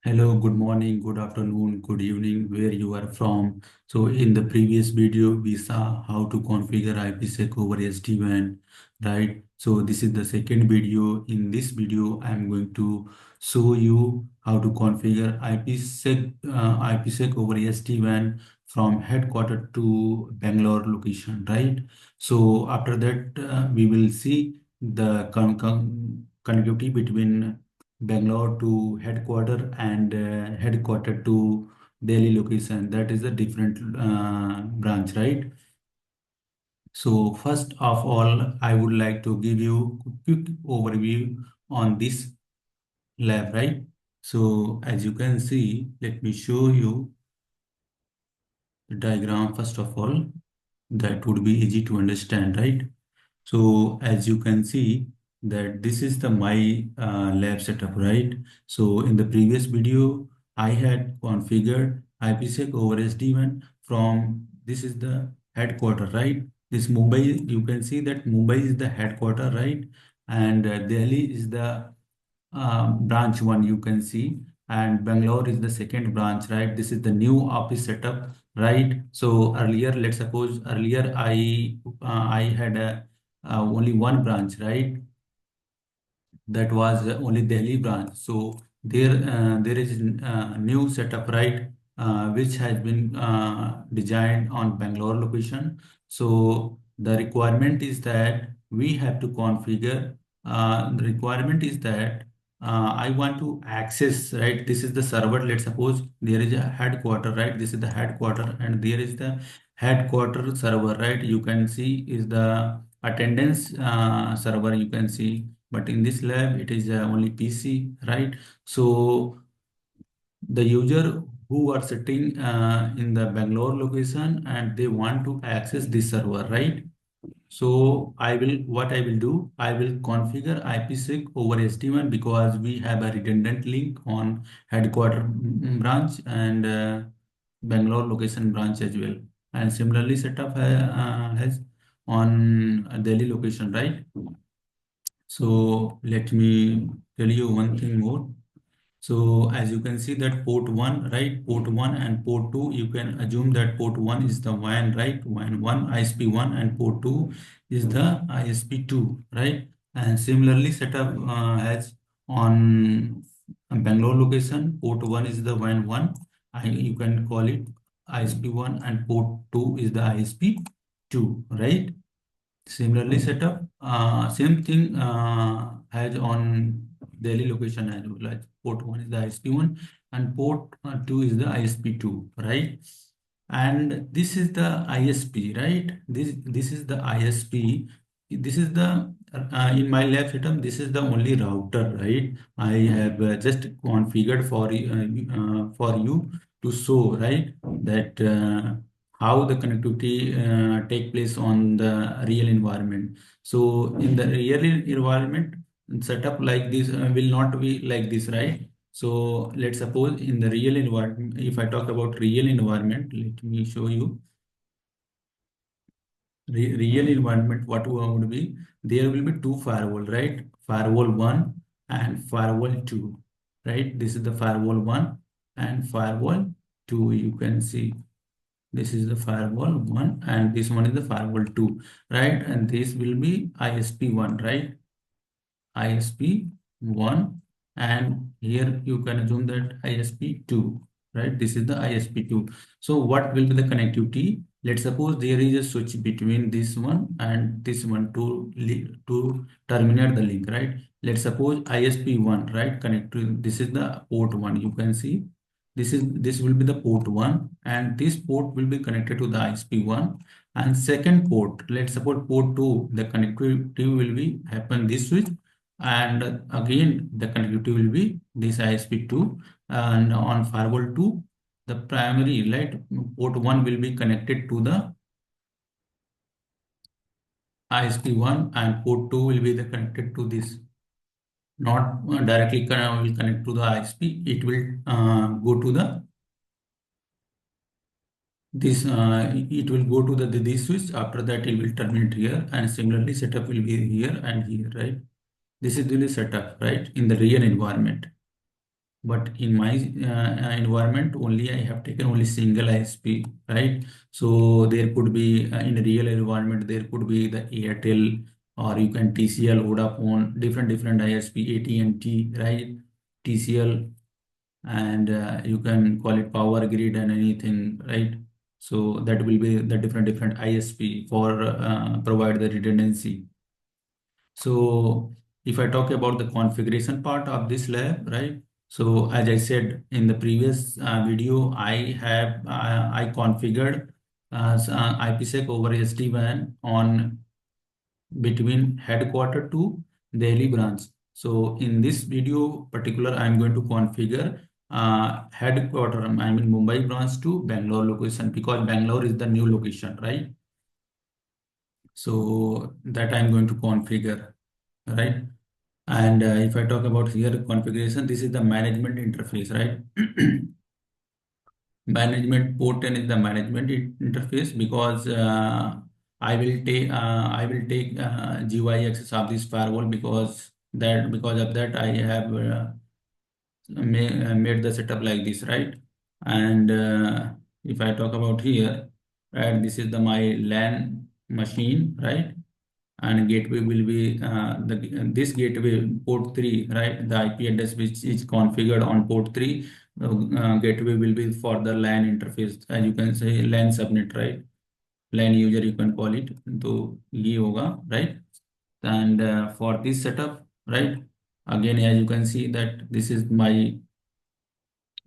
Hello, good morning, good afternoon, good evening, where you are from. So in the previous video, we saw how to configure IPsec over SD-WAN, right? So this is the second video. In this video, I'm going to show you how to configure IPsec over SD-WAN from headquarter to Bangalore location, right? So after that, we will see the connectivity between Bangalore to headquarter and headquarter to Delhi location. That is a different branch, right? So first of all, I would like to give you a quick overview on this lab, right? So as you can see, let me show you the diagram first of all. That would be easy to understand, right? So as you can see that this is the my lab setup, right? So in the previous video, I had configured IPsec over SD-WAN from this is the headquarter, right? This Mumbai, you can see that Mumbai is the headquarter, right? And Delhi is the branch one you can see, and Bangalore is the second branch, right? This is the new office setup, right? So earlier, let's suppose earlier I had only one branch, right? That was only Delhi branch. So there is a new setup, right, which has been designed on Bangalore location. So the requirement is that we have to configure. The requirement is that I want to access, right? This is the server. Let's suppose there is a headquarter, right? This is the headquarter, and there is the headquarter server, right? You can see is the attendance server. You can see, but in this lab it is only PC, right? So the user who are sitting in the Bangalore location and they want to access this server, right? So what I will do, I will configure IPsec over SD-WAN because we have a redundant link on headquarter branch and Bangalore location branch as well. And similarly setup has on Delhi location, right? So let me tell you one thing more. So as you can see that port 1, right? Port 1 and port 2, you can assume that port 1 is the WAN, right? WAN 1, ISP 1 and port 2 is the ISP 2, right? And similarly setup has on Bangalore location, port 1 is the WAN 1, you can call it ISP 1 and port 2 is the ISP 2, right? Similarly set up, same thing has on Delhi location as well. Like port 1 is the ISP 1 and port 2 is the ISP 2, right? And this is the ISP, right? This is the ISP. This is the in my lab setup. This is the only router, right? I have just configured for you to show, right, that how the connectivity take place on the real environment. So in the real environment, setup like this will not be like this, right? So let's suppose in the real environment, if I talk about real environment, let me show you real environment, what would be, there will be two firewall, right? Firewall 1 and firewall 2, right? This is the firewall 1 and firewall 2, you can see. This is the firewall 1 and this one is the firewall 2, right? And this will be ISP 1, right? ISP 1, and here you can assume that ISP 2, right? This is the ISP 2. So what will be the connectivity? Let's suppose there is a switch between this one and this one to terminate the link, right? Let's suppose ISP 1, right? Connect to, this is the port 1. You can see this will be the port 1 and this port will be connected to the ISP 1, and second port, let's suppose port 2, the connectivity will be happen this switch, and again the connectivity will be this ISP 2, and on firewall 2 the primary, right, port 1 will be connected to the ISP 1 and port 2 will be the connected to this, not directly will connect to the ISP, it will go to the this it will go to the this switch, after that it will terminate here, and similarly setup will be here and here, right? This is the setup, right, in the real environment. but in my environment only I have taken only single ISP, right? So there could be in a real environment there could be the Airtel, or you can TCL, Vodafone, different ISP, AT&T, right? TCL, and you can call it Power Grid and anything, right? So that will be the different ISP for provide the redundancy. So if I talk about the configuration part of this lab, right? So as I said in the previous video, I configured IPsec over SD-WAN on between headquarter to Delhi branch. So in this video particular, I'm going to configure headquarter, I mean Mumbai branch to Bangalore location, because Bangalore is the new location, right? So that I'm going to configure, right? And if I talk about here configuration, this is the management interface, right? Management port 10 is the management interface, because I will take GUI access of this firewall, because of that I have made the setup like this, right? And if I talk about here, right, this is the my LAN machine, right? And gateway will be this gateway port 3, right? The IP address which is configured on port 3, gateway will be for the LAN interface, as you can say LAN subnet, right? LAN user you can call it, so ये होगा, right? And for this setup, right, again as you can see that this is my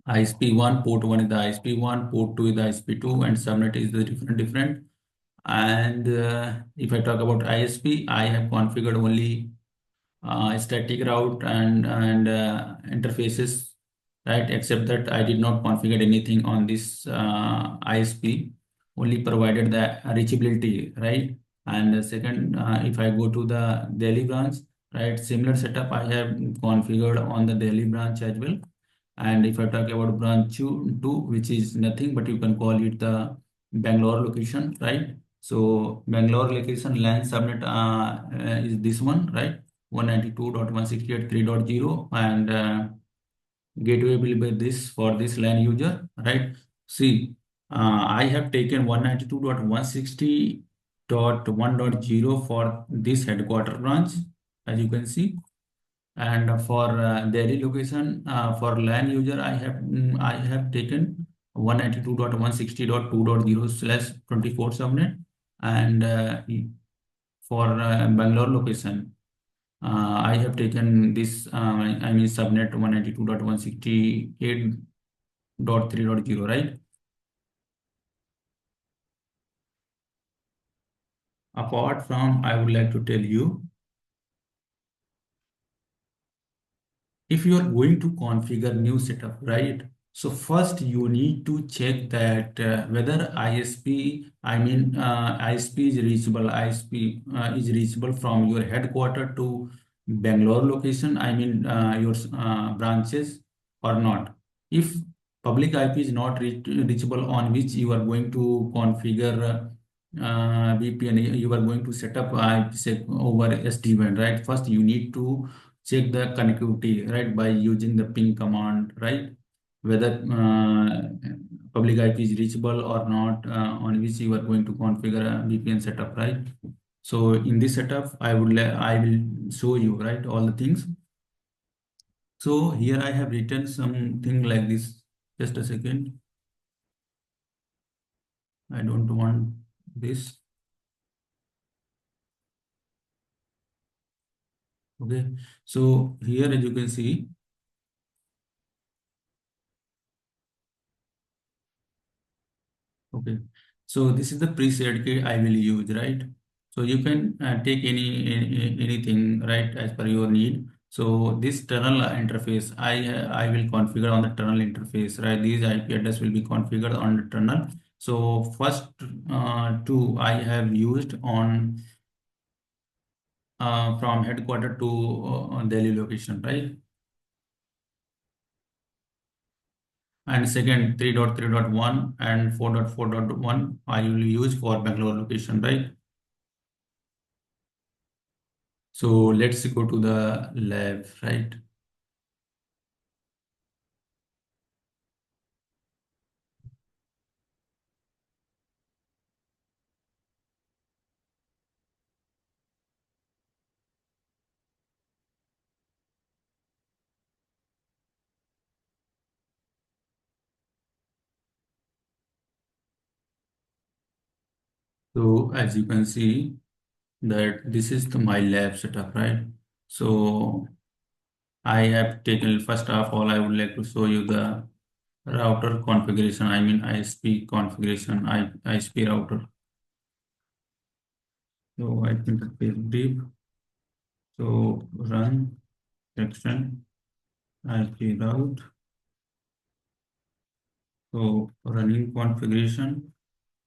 ISP1, port 1 is the ISP1, port 2 is the ISP2, and subnet is the different. And if I talk about ISP, I have configured only static route and interfaces, right? Except that I did not configure anything on this ISP, only provided the reachability, right? And second, if I go to the Delhi branch, right, similar setup I have configured on the Delhi branch as well. And if I talk about branch two, which is nothing but you can call it the Bangalore location, right? So Bangalore location LAN subnet is this one, right? 192.168.3.0, and gateway will be this for this LAN user, right? See, I have taken 192.160.1.0 for this headquarter branch, as you can see. And for Delhi location, for LAN user, I have taken 192.160.2.0/24 subnet, and for Bangalore location, I have taken this, I mean subnet 192.168.3.0, right? Apart from, I would like to tell you, if you are going to configure new setup, right? So first you need to check that whether ISP, I mean ISP is reachable, ISP is reachable from your headquarter to Bangalore location, I mean your branches or not. If public IP is not reachable on which you are going to configure VPN, you are going to set up IPsec over SD-WAN, right? First you need to check the connectivity, right, by using the ping command, right? Whether public IP is reachable or not, on which you are going to configure a VPN setup, right? So in this setup, I will show you, right, all the things. So here I have written something like this. Just a second. I don't want this. Okay. So here, as you can see, okay. So this is the preset key I will use, right? So you can take anything, right, as per your need. So this tunnel interface, I will configure on the tunnel interface, right? These IP address will be configured on the tunnel. So first two I have used on from headquarter to Delhi location, right? And second 3.3.1 and 4.4.1 I will use for Bangalore location, right? So let's go to the lab, right? So as you can see that this is my lab setup, right? So I have taken, first of all, I would like to show you the router configuration. I mean ISP configuration, ISP router. So I think the page deep. So run section IP route. So running configuration.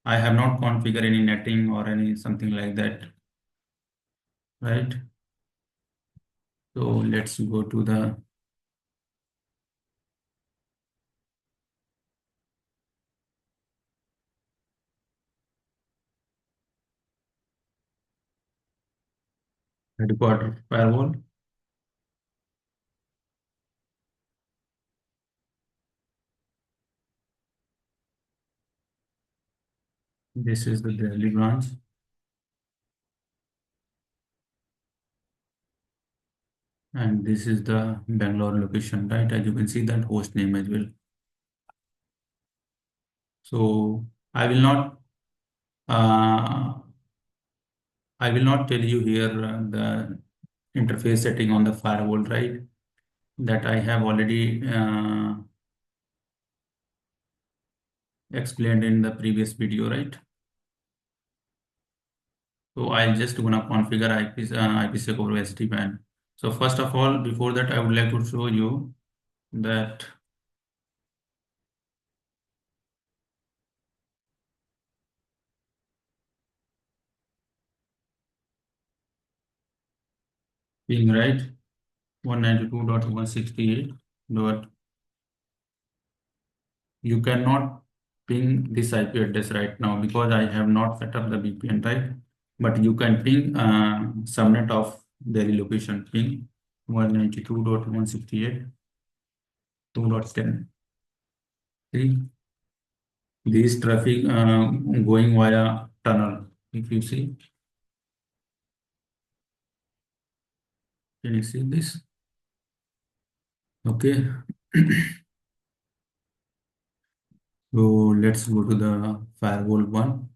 I have not configured any netting or any something like that, right? So let's go to the headquarter firewall. This is the Delhi branch, and this is the Bangalore location, right? As you can see that host name as well. So I will not uh, I will not tell you here the interface setting on the firewall, right? That I have already explained in the previous video, right? So I'll just gonna configure IPsec over SD-WAN. So first of all, before that, I would like to show you that ping, right, 192.168. You cannot ping this IP address right now because I have not set up the VPN, right? But you can ping subnet of Delhi location, ping 192.168.2.10. See, this traffic going via tunnel. If you see, can you see this? Okay. So let's go to the firewall one.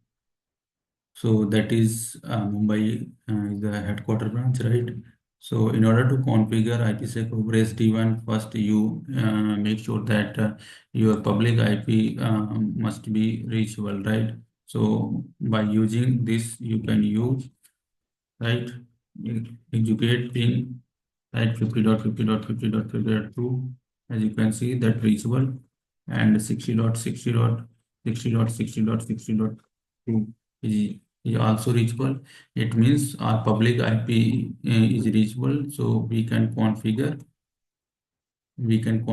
So that is Mumbai is the headquarter branch, right? So in order to configure IPsec over SD-WAN, first you make sure that your public IP must be reachable, right? So by using this, you can use, right, educate pin, right, 50.50.50.50.2, as you can see that reachable, and 60.60.60.60.60.2 is also reachable. It means our public IP is reachable, so we can configure IPsec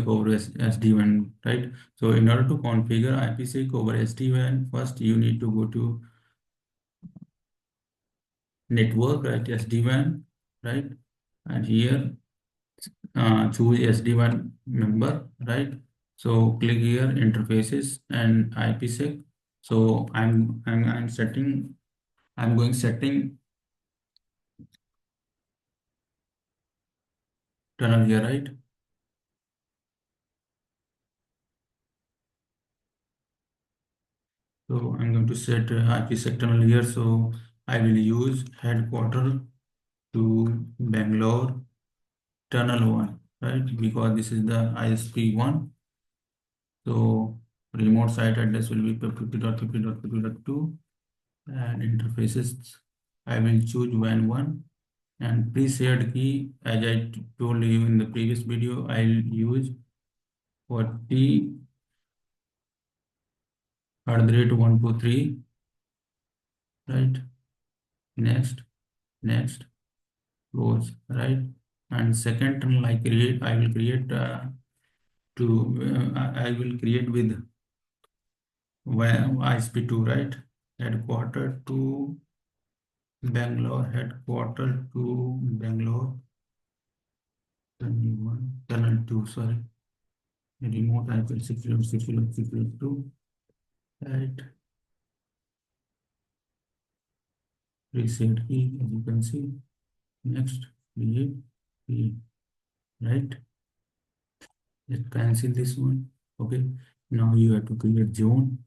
over SD-WAN, right? So in order to configure IPsec over SD-WAN, first you need to go to network, right, SD-WAN, right? And here choose SD-WAN member, right? So click here interfaces and IPsec. So I'm setting, I'm going setting tunnel here, right? So I'm going to set IPsec tunnel here. So I will use headquarter to Bangalore tunnel one, right? Because this is the ISP one. So remote site address will be 50.50.50.2, and interfaces I will choose WAN one, and pre-shared key, as I told you in the previous video, I'll use 40 @123, right? Next, next, close, right? And second tunnel I will create I will create with ISP2, right? Headquarter to Bangalore, headquarter to Bangalore, tunnel one, tunnel two, sorry. Remote IP 60.60.60.2, right? Reset key, as you can see. Next, create key, right? Let's cancel this one. Okay. Now you have to create zone.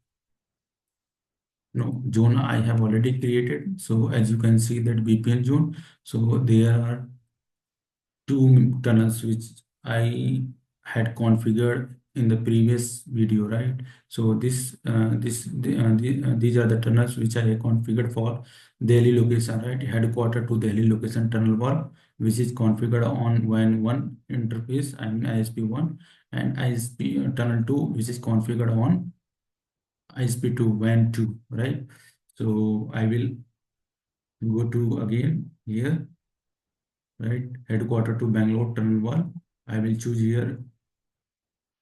No, zone I have already created. So as you can see that VPN zone. So there are two tunnels which I had configured in the previous video, right? So these are the tunnels which I have configured for Delhi location, right? Headquarter to Delhi location tunnel wall, which is configured on WAN 1 interface, I mean ISP 1, and ISP tunnel 2, which is configured on ISP 2 WAN 2, right? So I will go to again here, right? Headquarter to Bangalore tunnel wall. I will choose here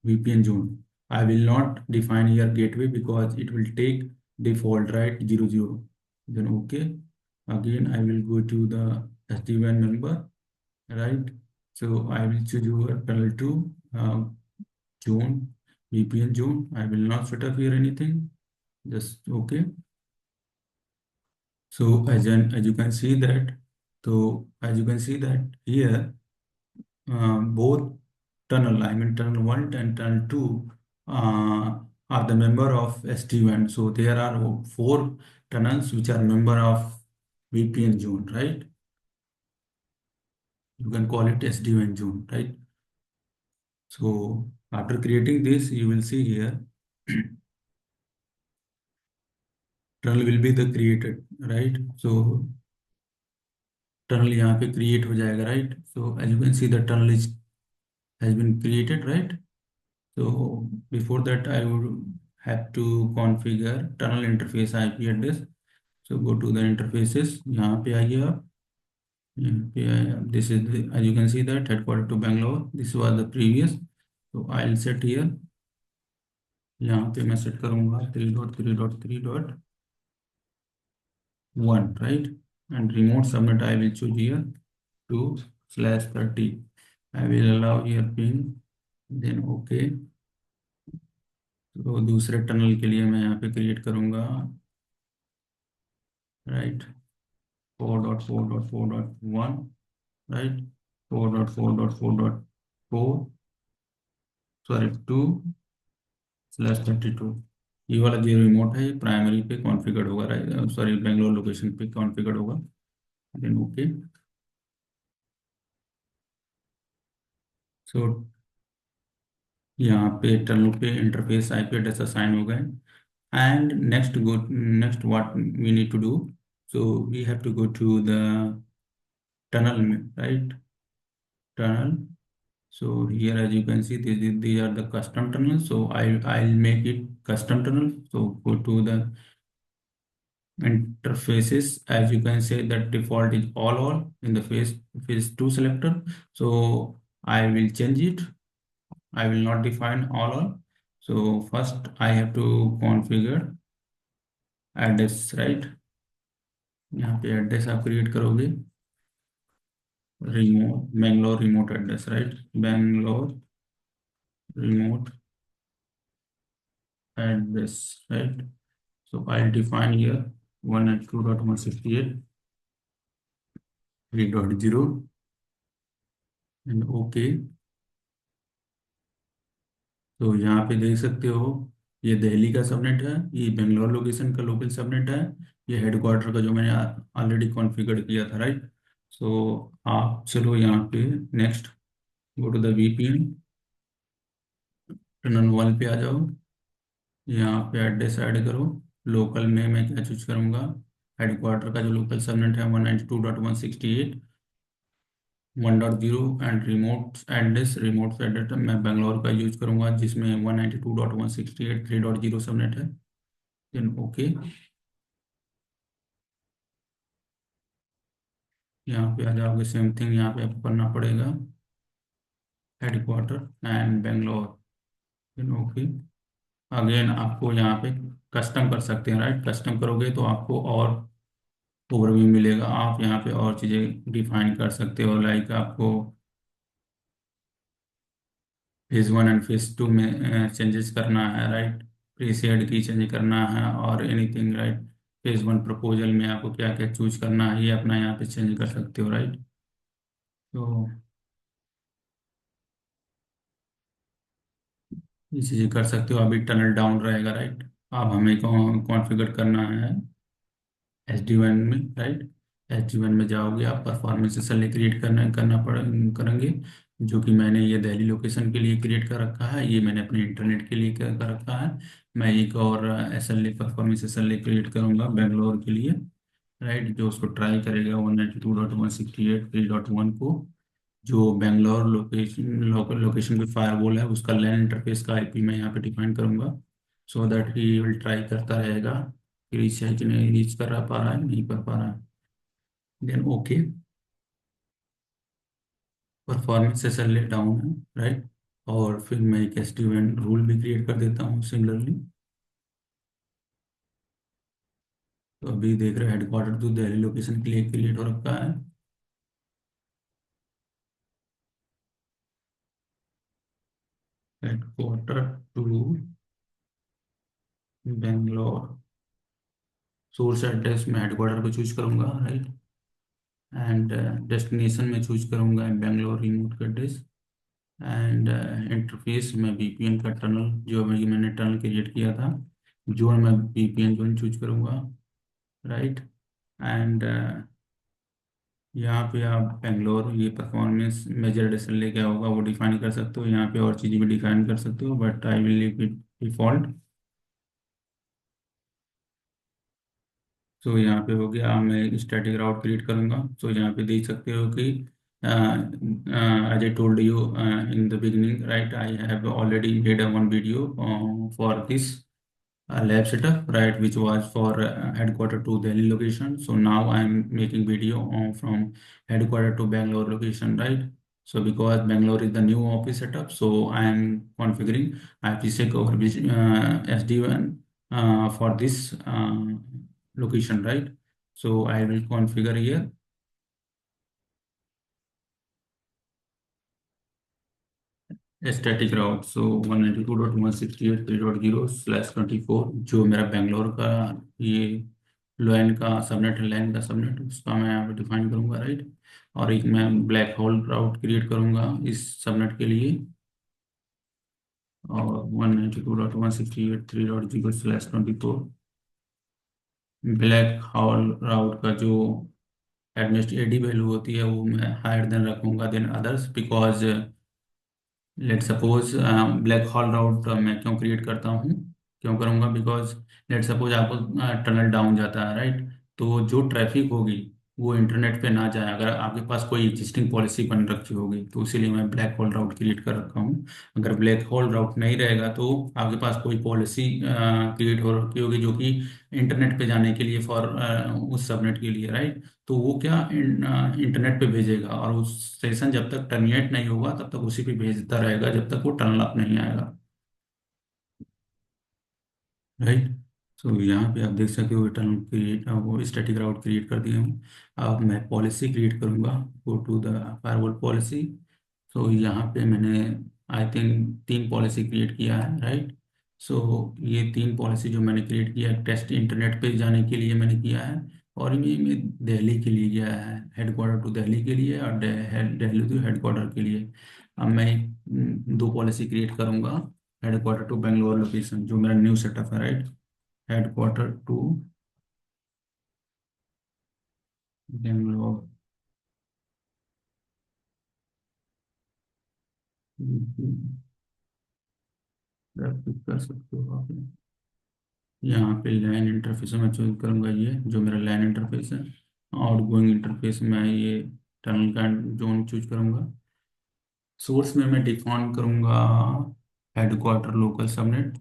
VPN zone. I will not define here gateway because it will take default, right? 00. Then okay. Again, I will go to the SD-WAN member, right? So I will choose your tunnel 2 zone, VPN zone. I will not set up here anything. Just okay. So as you can see that, here both tunnel, I mean tunnel 1 and tunnel 2 are the member of SD-WAN. So there are four tunnels which are member of VPN zone, right? You can call it SD-WAN zone, right? So after creating this, you will see here tunnel will be the created, right? So tunnel यहाँ पे create हो जाएगा, right? So as you can see the tunnel is has been created, right? So before that, I would have to configure tunnel interface IP address. So go to the interfaces. यहाँ पे आइए आप. यहाँ पे आइए आप. This is the, as you can see that headquarter to Bangalore. This was the previous. So I'll set here. यहाँ पे मैं set करूँगा 3.3.3.1, right? And remote subnet I will choose here 2/30. I will allow here ping. Then okay. तो दूसरे tunnel के लिए मैं यहाँ पे क्रिएट करूँगा, राइट? 4.4.4.1, right? 4.4.4.4, सॉरी 2/32. ये वाला जो रिमोट है ये प्राइमरी पे कॉन्फ़िगर होगा, राइट? सॉरी, बेंगलोर लोकेशन पे कॉन्फ़िगर होगा. Then okay. सो यहाँ पे टनल पे इंटरफेस आईपी एड्रेस असाइन हो गए. And next what we need to do, so we have to go to the tunnel में, right? Tunnel. So here, as you can see, these are the custom tunnels. So I'll make it custom tunnel. So go to the interfaces. As you can say that default is all in the phase two selector. So I will change it. I will not define all. So first I have to configure address, right? यहाँ पे address आप create करोगे, remote Bangalore remote address, right? Bangalore remote address, right? So I'll define here 192.168.3.0 and OK. तो यहाँ पे देख सकते हो ये दिल्ली का सबनेट है, ये बेंगलोर लोकेशन का लोकल सबनेट है, ये हेडक्वार्टर का जो मैंने ऑलरेडी कॉन्फ़िगर किया था, राइट? सो आप चलो यहाँ पे next go to the VPN tunnel 1 पे आ जाओ. यहाँ पे एड्रेस ऐड करो. लोकल में मैं क्या चूज करूँगा, हेडक्वार्टर का जो लोकल सबनेट है 192.168.1.0 एंड रिमोट एड्रेस मैं बेंगलोर का यूज करूंगा जिसमें 192.168.3.0 सबनेट है. Then okay. यहाँ पे आ जाओगे, सेम थिंग यहाँ पे आपको करना पड़ेगा, headquarter and Bangalore. Then okay. Again आपको यहाँ पे कस्टम कर सकते हैं, राइट? कस्टम करोगे तो आपको और ओवरव्यू मिलेगा. आप यहाँ पे और चीज़ें डिफाइन कर सकते हो, लाइक आपको फेज 1 एंड फेज 2 में चेंजेस करना है, राइट? प्रीसेड की चेंज करना है और एनीथिंग, राइट? फेज 1 प्रपोजल में आपको क्या क्या चूज करना है ये अपना यहाँ पे चेंज कर सकते हो, राइट? तो ये चीज़ें कर सकते हो. अभी टनल डाउन रहेगा, राइट? अब हमें कॉन्फ़िगर करना है SD1 में, राइट। SD1 में जाओगे आप, परफॉर्मेंस SLA क्रिएट करना करेंगे, जो कि मैंने ये दिल्ली लोकेशन के लिए क्रिएट कर रखा है, ये मैंने अपने इंटरनेट के लिए कर रखा है। मैं एक और SLA, परफॉर्मेंस SLA क्रिएट करूंगा बेंगलोर के लिए, राइट, जो उसको ट्राई करेगा 192.168.3.1 को, जो बेंगलोर लोकेशन की फायरवॉल है, उसका लैन इंटरफेस का IP मैं यहाँ पे डिफाइन करूंगा, so that he will try करता रहेगा कि रीच है कि नहीं, रीच कर पा रहा है, नहीं कर पा रहा है। Then okay, performance SLA down है, राइट। और फिर मैं एक एसडीएन रूल भी क्रिएट कर देता हूँ सिमिलरली। तो अभी देख रहे हैं हेडक्वार्टर टू दिल्ली लोकेशन के लिए क्रिएट हो रखा है। Headquarter to Bangalore, source address में हेडक्वार्टर को चूज करूंगा, राइट। एंड डेस्टिनेशन में चूज करूंगा बेंगलोर रिमोट का एड्रेस। एंड इंटरफेस में VPN का टनल, जो मैंने टनल क्रिएट किया था, जोन में VPN जोन चूज करूंगा, राइट। एंड यहाँ पे आप बेंगलोर ये परफॉर्मेंस मेजर डिसीजन क्या होगा वो डिफाइन कर सकते हो, यहाँ पे और चीज़ें भी डिफाइन कर सकते हो, but I will leave it default. तो यहाँ पे हो गया, मैं स्टैटिक राउट क्रिएट करूंगा। तो यहाँ पे देख सकते हो कि as I told you in the beginning, right, I have already made a one video for this lab setup, right, which was for headquarter to Delhi location. So now I'm making video from headquarter to Bangalore location, right. So because Bangalore is the new office setup, so I'm configuring IPsec over SD1 for this location, right. So I will configure here static route, so 192.168.3.0/24, जो मेरा बेंगलोर का ये लैन का subnet है, लैन का subnet, उसका मैं यहाँ पे डिफाइन करूँगा, राइट। और एक मैं ब्लैक होल राउट क्रिएट करूँगा इस सबनेट के लिए, और 192.168.3.0/24 ब्लैक होल राउट का जो एडमिस्ट AD वैल्यू होती है वो मैं हायर देन रखूँगा than others, because let suppose black hole route मैं क्यों क्रिएट करता हूँ, क्यों करूँगा, बिकॉज लेट सपोज आपको टनल डाउन जाता है, राइट, तो जो ट्रैफिक होगी वो इंटरनेट पे ना जाए, अगर आपके पास कोई एग्जिस्टिंग पॉलिसी बन रखी होगी, तो इसीलिए मैं ब्लैक होल राउट क्रिएट कर रखा हूँ। अगर ब्लैक होल राउट नहीं रहेगा तो आपके पास कोई पॉलिसी क्रिएट हो रखी होगी जो कि इंटरनेट पे जाने के लिए फॉर उस सबनेट के लिए, राइट। तो वो क्या इंटरनेट पे भेजेगा, और उस सेशन जब तक टर्मिनेट नहीं होगा तब तक उसी पे भेजता रहेगा जब तक वो टर्न अप नहीं आएगा, राइट। तो यहाँ पे आप देख सकते हो टर्न क्रिएट, वो स्टैटिक राउट क्रिएट कर दिया हूँ। अब मैं पॉलिसी क्रिएट करूँगा, go to the firewall policy. तो यहाँ पे मैंने आई थिंक 3 पॉलिसी क्रिएट किया है, राइट। सो ये 3 पॉलिसी जो मैंने क्रिएट किया है, टेस्ट इंटरनेट पे जाने के लिए मैंने किया है, और ये मैं दिल्ली के लिए किया है, हेडक्वार्टर टू दिल्ली के लिए, और दिल्ली टू हेडक्वार्टर के लिए। अब मैं 2 पॉलिसी क्रिएट करूंगा हेडक्वार्टर टू बेंगलोर लोकेशन, जो मेरा न्यू सेटअप है, राइट। हेडक्वार्टर टू बेंगलोर, कर सकते हो आप। यहाँ पे लैन इंटरफेस में चूज करूंगा ये जो मेरा लैन इंटरफेस है। आउटगोइंग इंटरफेस में ये टनल का जोन चूज करूंगा। सोर्स में मैं डिफाइन करूंगा हेडक्वार्टर लोकल सबनेट,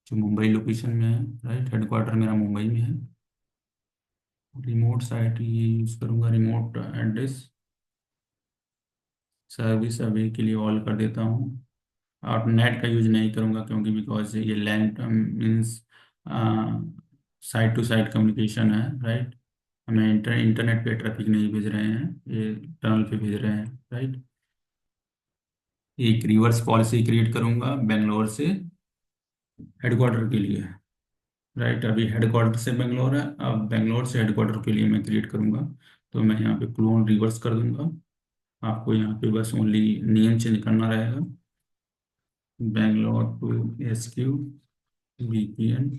जो मुंबई लोकेशन में है, राइट, हेडक्वार्टर मेरा मुंबई में है। रिमोट साइट ये यूज करूंगा, रिमोट एड्रेस सर्विस अभी के लिए ऑल कर देता हूँ, और नेट का यूज नहीं करूंगा क्योंकि बिकॉज ये LAN means site to site communication है, राइट। हमें इंटरनेट पे ट्रैफिक नहीं भेज रहे हैं, ये टनल पे भेज रहे हैं, राइट। एक रिवर्स पॉलिसी क्रिएट करूंगा बेंगलोर से हेडक्वार्टर के लिए, राइट। अभी हेडक्वार्टर से बेंगलोर है, अब बेंगलोर से हेडक्वार्टर के लिए मैं क्रिएट करूंगा। तो मैं यहाँ पे क्लोन रिवर्स कर दूंगा, आपको यहाँ पे बस ओनली नियम चेंज करना रहेगा, Bangalore to SQ, VPN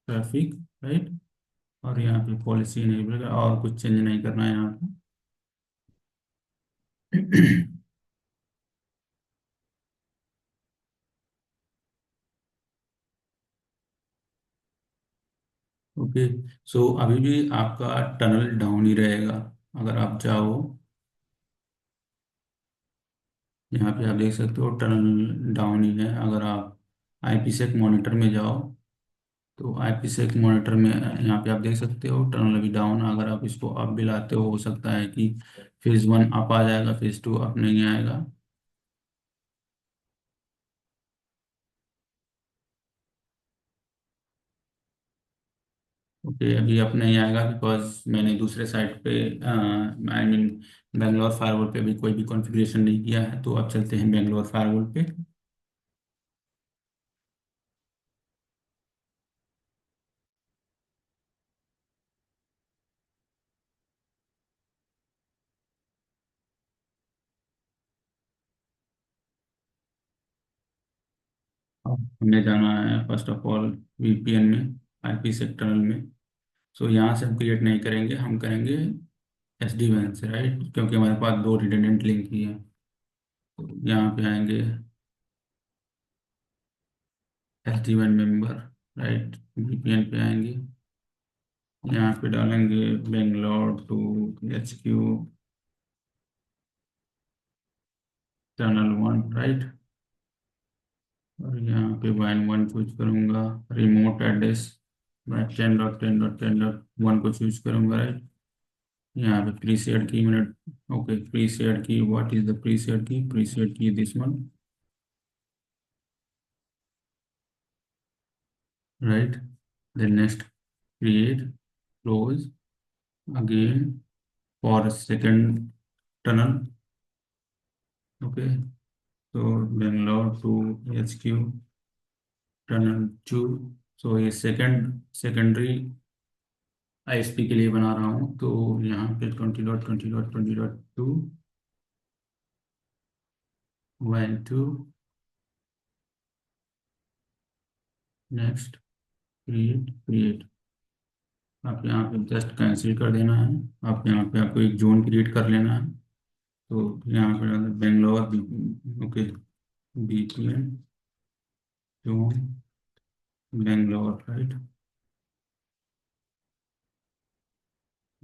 traffic, right. और यहाँ पे पॉलिसी इनेबल और कुछ चेंज नहीं करना है यहाँ पे। ओके। सो अभी भी आपका टनल डाउन ही रहेगा। अगर आप चाहो, यहाँ पे आप देख सकते हो टनल डाउन ही है। अगर आप आईपीसेक मॉनिटर में जाओ, तो आईपीसेक मॉनिटर में यहाँ पे आप देख सकते हो टनल अभी डाउन। अगर आप इसको अप भी लाते हो सकता है कि फेज 1 अप आ जाएगा, फेज 2 अप नहीं आएगा। ओके, अभी अप नहीं आएगा बिकॉज मैंने दूसरे साइट पे, आई मीन बेंगलोर फायरवॉल पे भी कोई भी कॉन्फ़िगरेशन नहीं किया है। तो अब चलते हैं बेंगलोर फायरवॉल पे। अब हमने जाना है फर्स्ट ऑफ ऑल वीपीएन में, आईपी सेक्टरल में। सो यहाँ से हम क्रिएट नहीं करेंगे, हम करेंगे एसडी वैन से, राइट, क्योंकि हमारे पास दो रिडंडेंट लिंक ही है। तो यहाँ पे आएंगे एसडी वैन मेंबर, राइट, वीपीएन पे आएंगे। यहाँ पे डालेंगे Bangalore to HQ tunnel 1, right. और यहाँ पे WAN 1 चूज करूँगा। रिमोट एड्रेस मैं 10.10.10.1 को चूज करूँगा, राइट। यहाँ पे प्री सेट की मैंने, okay, pre shared key, what is the pre shared key? Pre shared key this one, right. Then next create, close again for second tunnel. Okay, तो Bangalore to HQ tunnel 2। So ये secondary ISP के लिए बना रहा हूँ। तो यहाँ पे 20.20.20.2 WAN 2, नेक्स्ट क्रिएट क्रिएट। आप यहाँ पे जस्ट कैंसिल कर देना है। आप यहाँ पे आपको एक जोन क्रिएट कर लेना है। तो यहाँ पे Bangalore, okay, VPN zone Bangalore, right,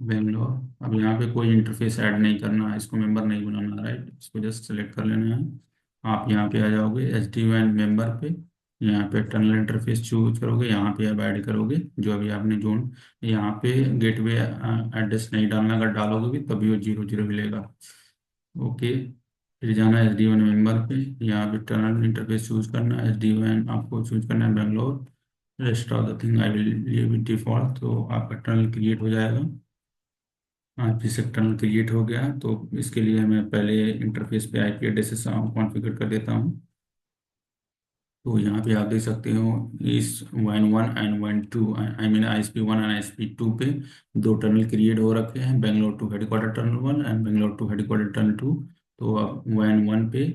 Bangalore. अब यहाँ पे कोई इंटरफेस ऐड नहीं करना है, इसको मेंबर नहीं बनाना, राइट, इसको जस्ट सेलेक्ट कर लेना है। आप यहाँ पे आ जाओगे SD-WAN मेंबर पे। यहाँ पे टनल इंटरफेस चूज करोगे, यहाँ पे आप ऐड करोगे जो अभी आपने जोन। यहाँ पे गेटवे एड्रेस नहीं डालना, अगर डालोगे भी तभी वो 0 0 मिलेगा। ओके, फिर जाना है SD-WAN मेंबर पे। यहाँ पे टनल इंटरफेस चूज करना है, SD-WAN आपको चूज करना है Bangalore. Rest of the thing I will leave it default. तो आपका टनल क्रिएट हो जाएगा। हाँ, फिर से टनल क्रिएट हो गया। तो इसके लिए मैं पहले इंटरफेस पे आईपी एड्रेसेस कॉन्फ़िगर कर देता हूँ। तो यहाँ पे आप देख सकते हो इस WAN 1 and WAN 2, I mean ISP 1 and ISP 2 पे दो टनल क्रिएट हो रखे हैं, Bangalore to headquarter tunnel 1 and Bangalore to headquarter tunnel 2। तो अब WAN 1 पे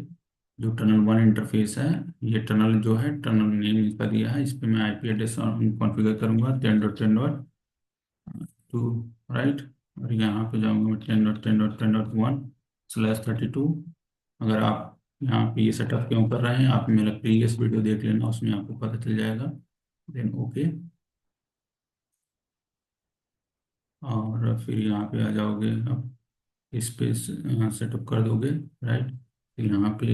जो टनल 1 इंटरफेस है, ये टनल जो है टनल नेम इसका दिया है, इस पे मैं आईपी एड्रेस कॉन्फ़िगर करूंगा 10.10.2, राइट। और यहाँ पे जाऊंगा मैं 10.10.10.1/32। अगर आप यहाँ पे ये सेटअप क्यों कर रहे हैं, आप मेरा प्रीवियस वीडियो देख लेना, उसमें आपको पता चल जाएगा। देन ओके, और फिर यहाँ पे आ जाओगे आप, इस पे सेटअप कर दोगे, राइट। फिर यहाँ पे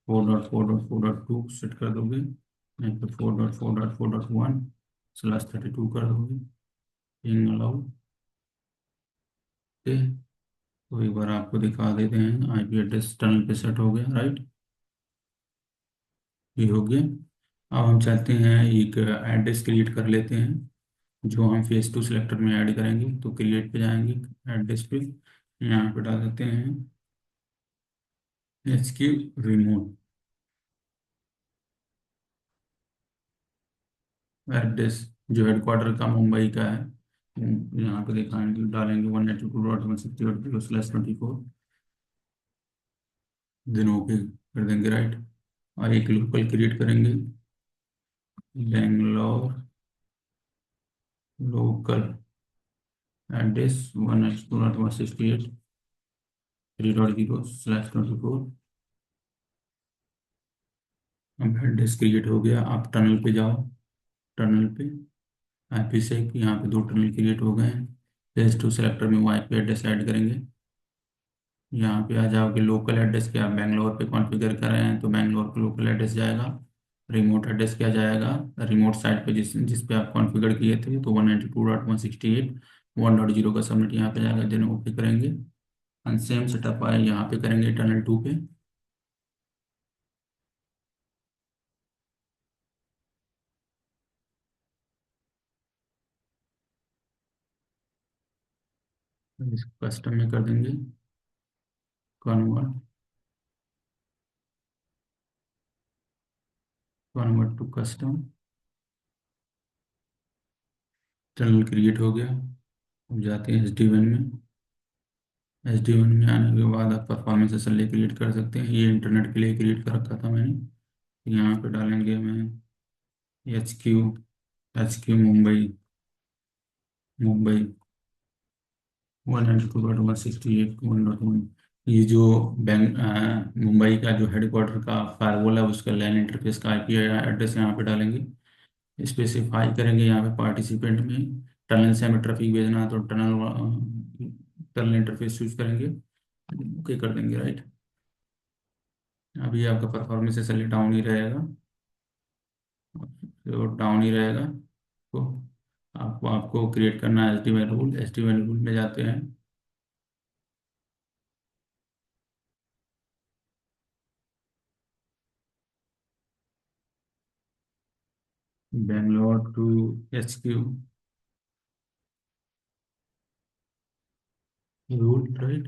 4.4.4.2 सेट कर दोगे। यहाँ पे 4.4.4.1/32 कर दोगे। Ping allow, okay. तो एक बार आपको दिखा देते हैं, आईपी एड्रेस टनल पे सेट हो गया, राइट, ये हो गया। अब हम चाहते हैं एक एड्रेस क्रिएट कर लेते हैं जो हम फेस 2 सिलेक्टर में ऐड करेंगे। तो क्रिएट पे जाएंगे, एड्रेस पे यहाँ पे डाल देते हैं HQ रिमोट एड्रेस, जो हेडक्वार्टर का मुंबई का है। यहाँ पे दिखाएंगे, डालेंगे 192.168.0/24। दिन ओके कर देंगे, राइट। और एक लोकल क्रिएट करेंगे, बेंगलोर लोकल एड्रेस 192.168.3.0/24। अब एड्रेस क्रिएट हो गया। आप टनल पे जाओ, टनल पे आईपी से यहाँ पे दो टनल क्रिएट हो गए हैं। पेज टू सेलेक्टर में वो आईपी एड्रेस ऐड करेंगे। यहाँ पे आ जाओगे, लोकल एड्रेस क्या बेंगलोर पे कॉन्फ़िगर कर रहे हैं तो बेंगलोर का लोकल एड्रेस जाएगा। रिमोट एड्रेस क्या जाएगा, रिमोट साइट पे जिस जिस पे आप कॉन्फ़िगर किए थे, तो 192.168.1.0 का सबनेट यहाँ पे जाएगा। देन ओके करेंगे। एंड सेम सेटअप आए यहाँ पे करेंगे टनल 2 पे। इसको कस्टम में कर देंगे convert, convert to custom. Tunnel create हो गया। अब जाते हैं SD1 में। SD1 में आने के बाद आप परफॉर्मेंस SLA क्रिएट कर सकते हैं। ये इंटरनेट के लिए क्रिएट कर रखा था मैंने। यहाँ पे डालेंगे मैं HQ मुंबई, मुंबई 192.168.1.1। ये जो मुंबई का जो हेडक्वार्टर का फायरवॉल है उसका लैन इंटरफेस का आईपी एड्रेस यहाँ पे डालेंगे। स्पेसिफाई करेंगे यहाँ पे पार्टिसिपेंट में टनल से हमें ट्रैफिक भेजना है तो टनल, टनल इंटरफेस चूज करेंगे। ओके कर देंगे, राइट। अभी आपका परफॉर्मेंस SLA डाउन ही रहेगा, तो डाउन ही रहेगा। तो आपको आपको क्रिएट करना है एस टी वाई रूल में जाते हैं। Bangalore to HQ rule, right.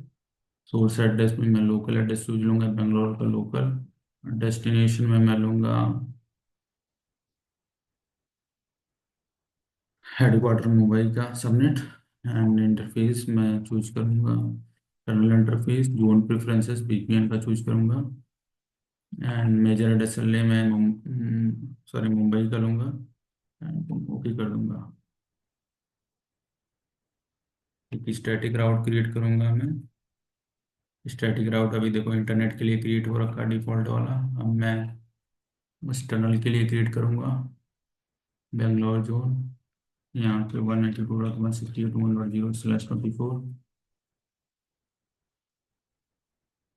Source address में मैं लोकल एड्रेस चूज लूंगा, बेंगलोर का लोकल। डेस्टिनेशन में मैं लूंगा हेडक्वार्टर मुंबई का सबनेट। एंड इंटरफेस मैं चूज करूंगा terminal interface. Zone preferences VPN का चूज करूंगा। एंड मेजर एड्रेस ले मैं सॉरी मुंबई का लूंगा। एंड ओके कर दूंगा। एक स्टैटिक राउट क्रिएट करूंगा मैं। स्टैटिक राउट अभी देखो इंटरनेट के लिए क्रिएट हो रखा डिफॉल्ट वाला। अब मैं उस टनल के लिए क्रिएट करूंगा बेंगलोर जोन। यहाँ पे 192.168.1.0/24।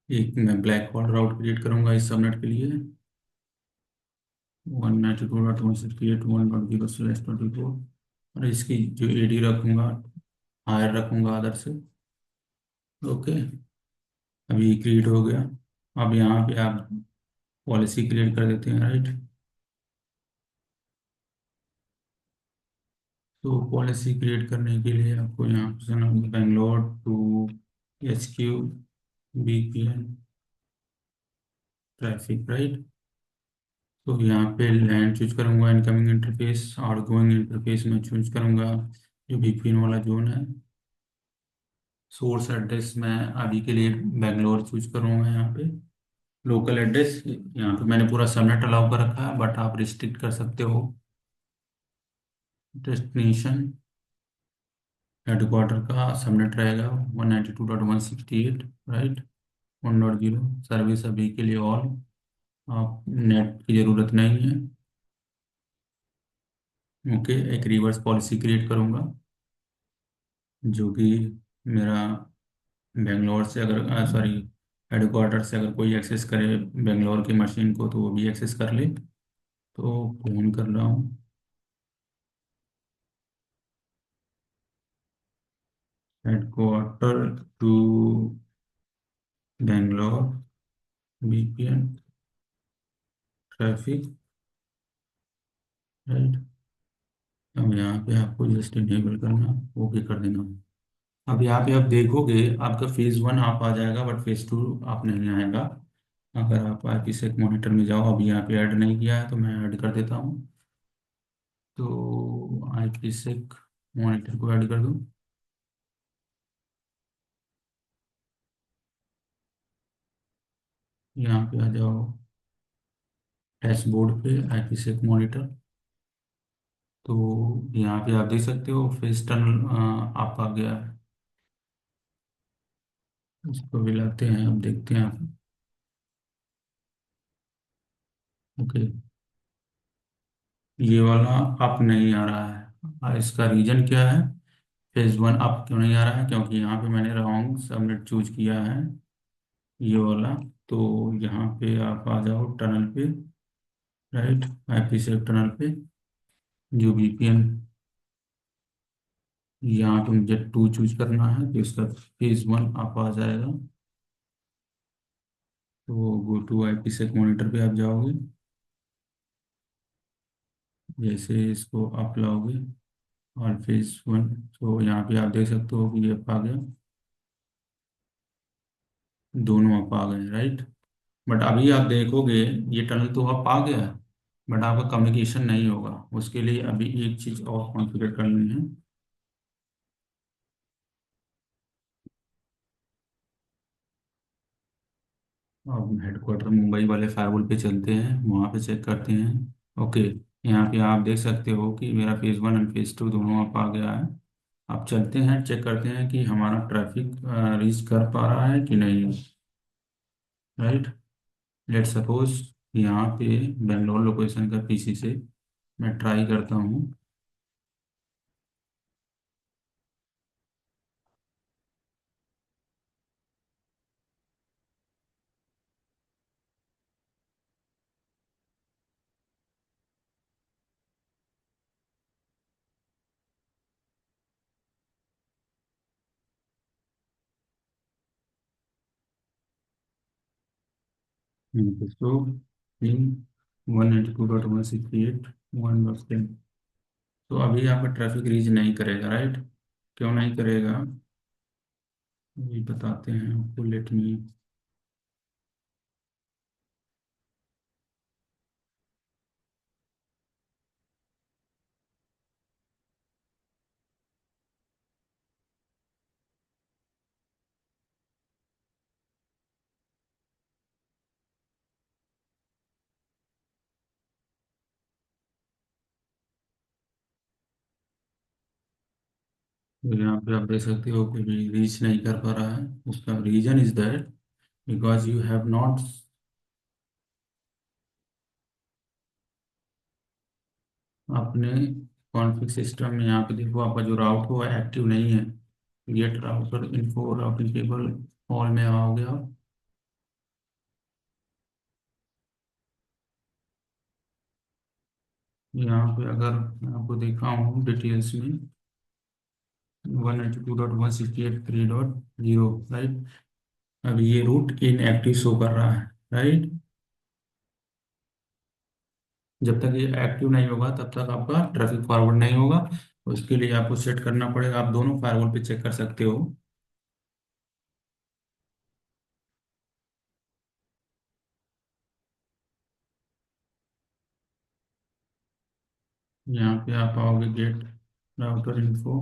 एक मैं ब्लैक होल राउट क्रिएट करूंगा इस सबनेट के लिए 192.168.1.0/24। और इसकी जो AD रखूंगा हायर रखूंगा अदर से। ओके, अभी क्रिएट हो गया। अब यहाँ पे आप पॉलिसी क्रिएट कर देते हैं, राइट। तो पॉलिसी क्रिएट करने के लिए आपको यहाँ पे जाना होगा Bangalore to HQ VPN traffic, right. तो यहाँ पे लैंड चूज करूंगा, इनकमिंग इंटरफेस आउटगोइंग इंटरफेस में चूज करूंगा जो VPN वाला जोन है। सोर्स एड्रेस मैं अभी के लिए बेंगलोर चूज करूंगा यहाँ पे। लोकल एड्रेस यहाँ पे मैंने पूरा सबनेट अलाउ कर रखा है, बट आप रिस्ट्रिक्ट कर सकते हो। डेस्टिनेशन हेडक्वार्टर का सबनेट रहेगा 192.168, राइट। 1.0 सर्विस अभी के लिए ऑल, आप नेट की ज़रूरत नहीं है। ओके, एक रिवर्स पॉलिसी क्रिएट करूंगा जो कि मेरा बेंगलोर से अगर सॉरी हेडक्वार्टर से अगर कोई एक्सेस करे बेंगलोर की मशीन को तो वो भी एक्सेस कर ले। तो फोन कर रहा हूँ headquarter to Bangalore VPN traffic, right. अब यहाँ पे आपको जस्ट इनेबल करना, ओके कर देना। अब यहाँ पे आप देखोगे आपका फेज 1 आप आ जाएगा बट फेज 2 आप नहीं आएगा। अगर आप IPsec मॉनिटर में जाओ, अभी यहाँ पे ऐड नहीं किया है तो मैं ऐड कर देता हूँ। तो IPsec मॉनिटर को ऐड कर दूँ। यहाँ पे आ जाओ, डैशबोर्ड पे IPsec मॉनिटर। तो यहाँ पे आप देख सकते हो फेस टनल आप आ गया है। इसको भी लाते हैं, अब देखते हैं आप। ओके, ये वाला अप नहीं आ रहा है। इसका रीजन क्या है? फेज वन अप क्यों नहीं आ रहा है? क्योंकि यहाँ पे मैंने रॉन्ग सबनेट चूज किया है, ये वाला। तो यहाँ पे आप आ जाओ टनल पे, राइट, IPsec टनल पे, जो VPN, यहाँ पे मुझे टू चूज करना है, तो इसका फेज वन अप आ जाएगा। तो गो टू IPsec मॉनिटर पे आप जाओगे, जैसे इसको अप लाओगे और फेज वन, तो यहाँ पे आप देख सकते हो कि ये अप आ गया, दोनों अप आ गए, राइट। बट अभी आप देखोगे ये टनल तो अप आ गया है, बट आपका कम्युनिकेशन नहीं होगा। उसके लिए अभी एक चीज़ और कॉन्फ़िगर करनी है। अब हेडक्वार्टर मुंबई वाले फायरवॉल पे चलते हैं, वहाँ पे चेक करते हैं। ओके, यहाँ पे आप देख सकते हो कि मेरा phase one and phase two दोनों अप आ गया है। अब चलते हैं, चेक करते हैं कि हमारा ट्रैफिक रीच कर पा रहा है कि नहीं, राइट। लेट सपोज यहाँ पे बेंगलोर लोकेशन का PC से मैं ट्राई करता हूँ। तो इन 192.168.1 तो अभी आपका ट्रैफिक रीच नहीं करेगा, राइट। क्यों नहीं करेगा, ये बताते हैं आपको, लेट मी। तो यहाँ पे आप देख सकते हो कि रीच नहीं कर पा रहा है। उसका reason is that because you have not, आपने कॉन्फ़िग सिस्टम में यहाँ पे देखो, आपका जो राउट हुआ एक्टिव नहीं है। Get router info routing table all में आओगे आप। यहाँ पे अगर मैं आपको देखा हूँ डिटेल्स में 192.168.3.0, राइट। अभी ये रूट इनएक्टिव शो कर रहा है, राइट। जब तक ये एक्टिव नहीं होगा तब तक आपका ट्रैफिक फॉरवर्ड नहीं होगा। उसके लिए आपको सेट करना पड़ेगा, आप दोनों फायरवॉल पे चेक कर सकते हो। यहाँ पे आप आओगे get router info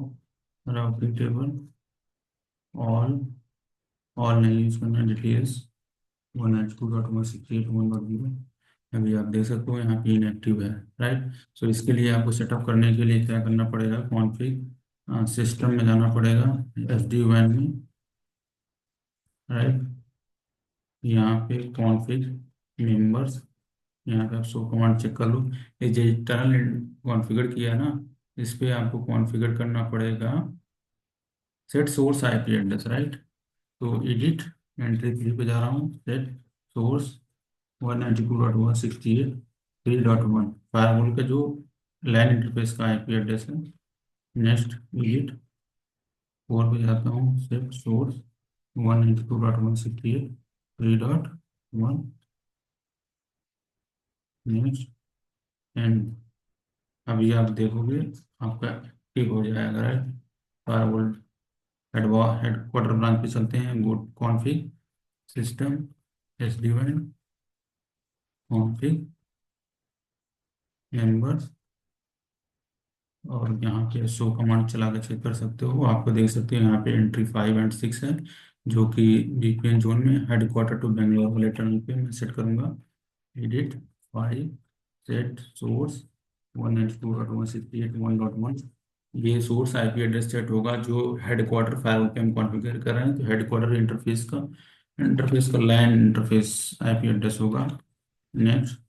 routing table all, all नहीं यूज करना, डिटेल्स 192.168.1.0। अभी आप देख सकते हो यहाँ पे इनएक्टिव है, राइट। सो इसके लिए आपको सेटअप करने के लिए क्या करना पड़ेगा, कॉन्फ़िग सिस्टम में जाना पड़ेगा, SD-WAN में, राइट। यहाँ पे कॉन्फ़िग मेंबर्स, यहाँ पे आप शो कमांड चेक कर लो। ये जो टनल कॉन्फ़िगर किया है ना, इस पे आपको कॉन्फ़िगर करना पड़ेगा set source IP address, right. तो एडिट एंट्री 3 पे जा रहा हूँ, सेट सोर्स 192.168.3.1 फायरवॉल का जो लैन इंटरफेस का IP एड्रेस है। नेक्स्ट एडिट 4 पे जाता हूँ, सेट सोर्स 192.168.3.1, नेक्स्ट एंड। अभी आप देखोगे आपका ठीक हो जाएगा, राइट। फायरवॉल हेडक्वार्टर ब्रांच पे चलते हैं, go config system SD-WAN config members, और यहाँ पे शो कमांड चला के चेक कर सकते हो। आपको देख सकते हो यहाँ पे एंट्री 5 एंड 6 है, जो कि VPN जोन में हेडक्वार्टर टू बेंगलोर वाले टनल पे मैं सेट करूँगा। Edit five set source 192.168.1.1। ये सोर्स आईपी एड्रेस सेट होगा जो हेडक्वार्टर फाइल पे हम कॉन्फ़िगर कर रहे हैं। तो हेडक्वार्टर इंटरफेस का लैन इंटरफेस आईपी एड्रेस होगा। Next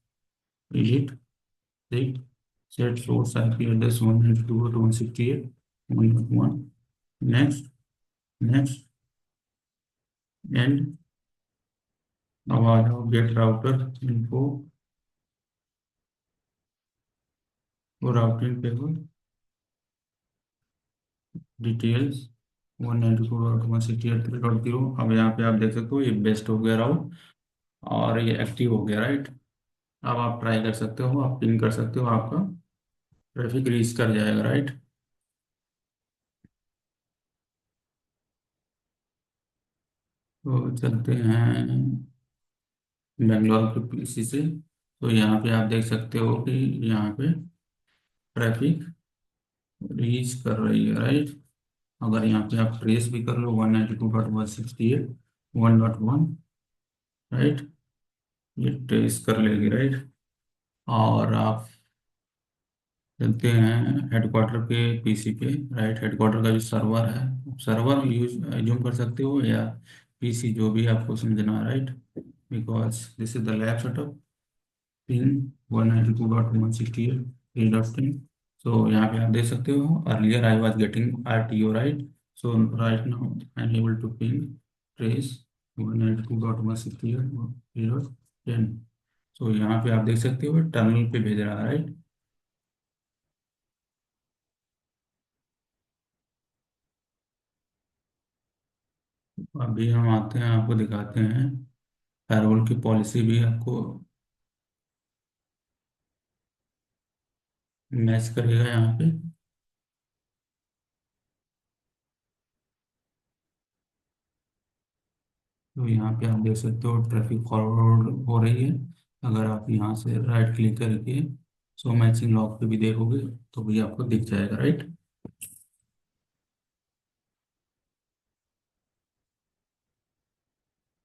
at six set source IP address 192.168.1.1। Next next and अब आ जाओ गेट राउटर इन्फो और राउटिंग टेबल डिटेल्स 192.168.3.0। अब यहाँ पे आप देख सकते हो ये बेस्ट हो गया राउट और ये एक्टिव हो गया, राइट। अब आप ट्राई कर सकते हो, आप पिन कर सकते हो, आपका ट्रैफिक रीच कर जाएगा, राइट। तो चलते हैं बेंगलोर के पीसी से। तो यहाँ पे आप देख सकते हो कि यहाँ पे ट्रैफिक रीच कर रही है, राइट। अगर यहाँ पे आप ट्रेस भी कर लो 192.168.1.1, राइट, ये ट्रेस कर लेगी, राइट। और आप चलते हैं हेडक्वार्टर के पीसी पे, राइट। हेडक्वार्टर का जो सर्वर है, सर्वर यूज यूज कर सकते हो या पीसी, जो भी आपको समझना है, right. Because this is the lab setup ping 192.168.3.10। So यहाँ पे आप देख सकते हो earlier I was getting RTO, right. So right now I am able to ping trace 192.168.3.10। So यहाँ पे आप देख सकते हो टर्मिनल पे भेज रहा है, राइट। अभी हम आते हैं, आपको दिखाते हैं फायरवॉल की पॉलिसी भी आपको मैच करेगा यहाँ पे। तो यहाँ पे आप देख सकते हो ट्रैफिक फॉरवर्ड हो रही है। अगर आप यहाँ से राइट क्लिक करके सो मैचिंग लॉग पे भी देखोगे तो भी आपको दिख जाएगा, right.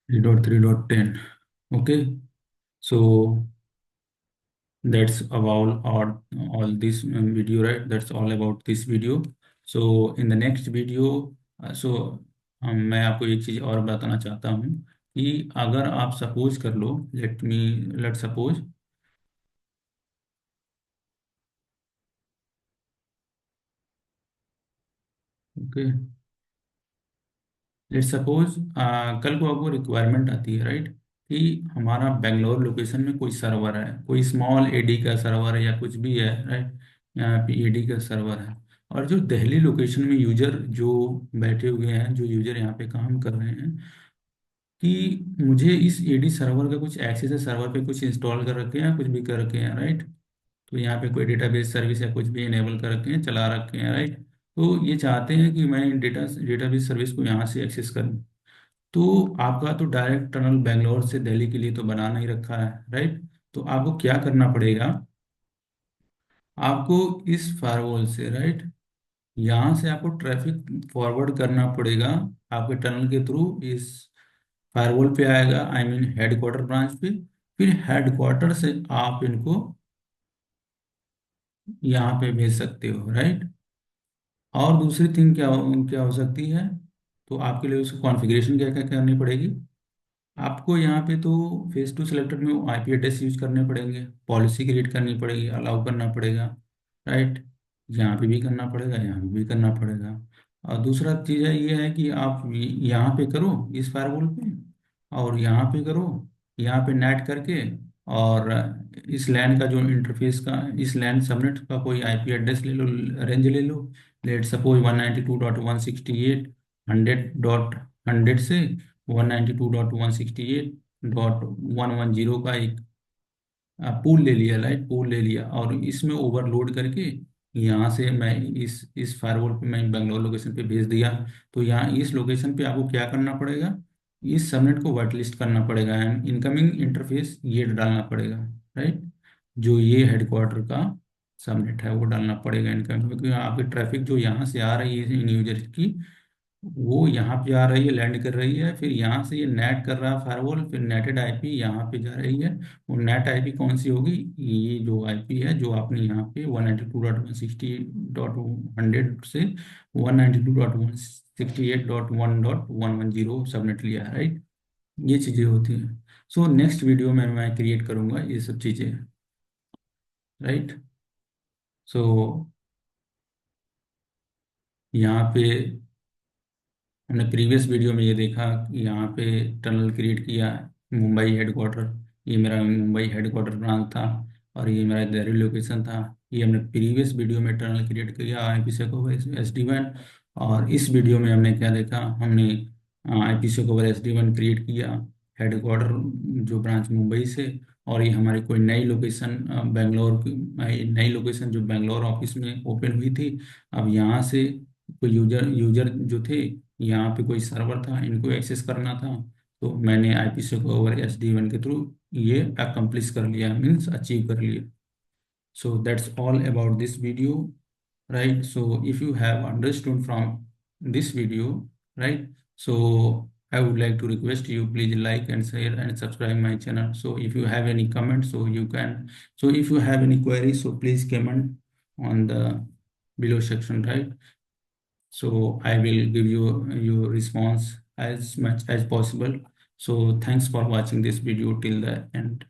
3.3.10। Okay. So that's about all this video, right? That's all about this video. So in the next video, मैं आपको एक चीज़ और बताना चाहता हूँ कि अगर आप सपोज कर लो, let suppose, okay, let suppose कल को आपको रिक्वायरमेंट आती है, राइट, कि हमारा बेंगलोर लोकेशन में कोई सर्वर है, कोई स्मॉल एडी का सर्वर है या कुछ भी है, राइट। यहाँ पे एडी का सर्वर है और जो दिल्ली लोकेशन में यूजर जो बैठे हुए हैं, जो यूजर यहाँ पे काम कर रहे हैं, कि मुझे इस एडी सर्वर का कुछ एक्सेस है, सर्वर पे कुछ इंस्टॉल कर रखे हैं, कुछ भी कर रखे हैं, राइट। तो यहाँ पे कोई डेटाबेस सर्विस या कुछ भी इनेबल कर रखे हैं, चला रखे हैं, राइट। तो ये चाहते हैं कि मैं डेटाबेस सर्विस को यहाँ से एक्सेस करूँ। तो आपका तो डायरेक्ट टनल बेंगलोर से दिल्ली के लिए तो बना नहीं रखा है, राइट। तो आपको क्या करना पड़ेगा, आपको इस फायरवॉल से, राइट, यहाँ से आपको ट्रैफिक फॉरवर्ड करना पड़ेगा आपके टनल के थ्रू। इस फायरवॉल पे आएगा, आई मीन हेडक्वार्टर ब्रांच पे। फिर हेडक्वार्टर से आप इनको यहाँ पे भेज सकते हो, राइट। और दूसरी थिंग क्या हो सकती है, तो आपके लिए उसको कॉन्फ़िगरेशन क्या क्या करनी पड़ेगी। आपको यहाँ पे तो फेस टू सिलेक्टर में आईपी एड्रेस यूज करने पड़ेंगे, पॉलिसी क्रिएट करनी पड़ेगी, अलाउ करना पड़ेगा, राइट। यहाँ पे भी करना पड़ेगा, यहाँ पे भी करना पड़ेगा। और दूसरा चीज़ है ये है कि आप यहाँ पे करो इस फायरवॉल पे, और यहाँ पे करो, यहाँ पे नेट करके, और इस लैन का जो इंटरफेस का, इस लैन सबनेट का कोई आईपी एड्रेस ले लो, रेंज ले लो। लेट सपोज 192.168.100.100 से 192.168.110 का एक पूल ले लिया, लाइट पूल ले लिया, और इसमें ओवरलोड करके यहाँ से मैं इस फायरवॉल पे मैं बेंगलोर लोकेशन पे भेज दिया। तो यहाँ इस लोकेशन पे आपको क्या करना पड़ेगा, इस सबनेट को व्हाइट लिस्ट करना पड़ेगा एंड इनकमिंग इंटरफेस ये डालना पड़ेगा, राइट। जो ये हेडक्वार्टर का सबनेट है वो डालना पड़ेगा इनकमिंग, क्योंकि आपकी ट्रैफिक जो यहाँ से आ रही है इन यूजर की, वो यहाँ पे आ रही है, लैंड कर रही है, फिर यहाँ से ये नेट कर रहा है फायरवॉल, फिर नेटेड आईपी यहाँ पे जा रही है। वो नेट आईपी कौन सी होगी? ये जो आईपी है जो आपने यहाँ पे 192.168.100 से 192.168.1.110 सबनेट लिया है, राइट? ये चीजें होती हैं। सो नेक्स्ट वीडियो में मैं क्रिएट करूंगा ये सब चीजें, राइट? सो यहाँ पे हमने प्रीवियस वीडियो में ये देखा कि यहाँ पे टनल क्रिएट किया है, मुंबई हेडक्वार्टर। ये मेरा मुंबई हेडक्वार्टर ब्रांच था, और ये मेरा दिल्ली लोकेशन था। ये हमने प्रीवियस वीडियो में टनल क्रिएट किया आईपी से को SD WAN। और इस वीडियो में हमने क्या देखा, हमने आईपी से को SD WAN क्रिएट किया हेडक्वार्टर जो ब्रांच मुंबई से। और ये हमारी कोई नई लोकेशन बेंगलोर की, नई लोकेशन जो बेंगलोर ऑफिस में ओपन हुई थी। अब यहाँ से कोई यूजर यूजर जो थे, यहाँ पे कोई सर्वर था, इनको एक्सेस करना था। तो मैंने आईपी से ओवर SD WAN के थ्रू ये अकम्प्लिश कर लिया, मीन्स अचीव कर लिया। So that's all about this video, right? So if you have understood from this video, right? So I would like to request you, please like and share and subscribe my channel. So if you have any comments, so you can, so if you have any queries, so please comment on the below section, right? So I will give you your response as much as possible. So thanks for watching this video till the end.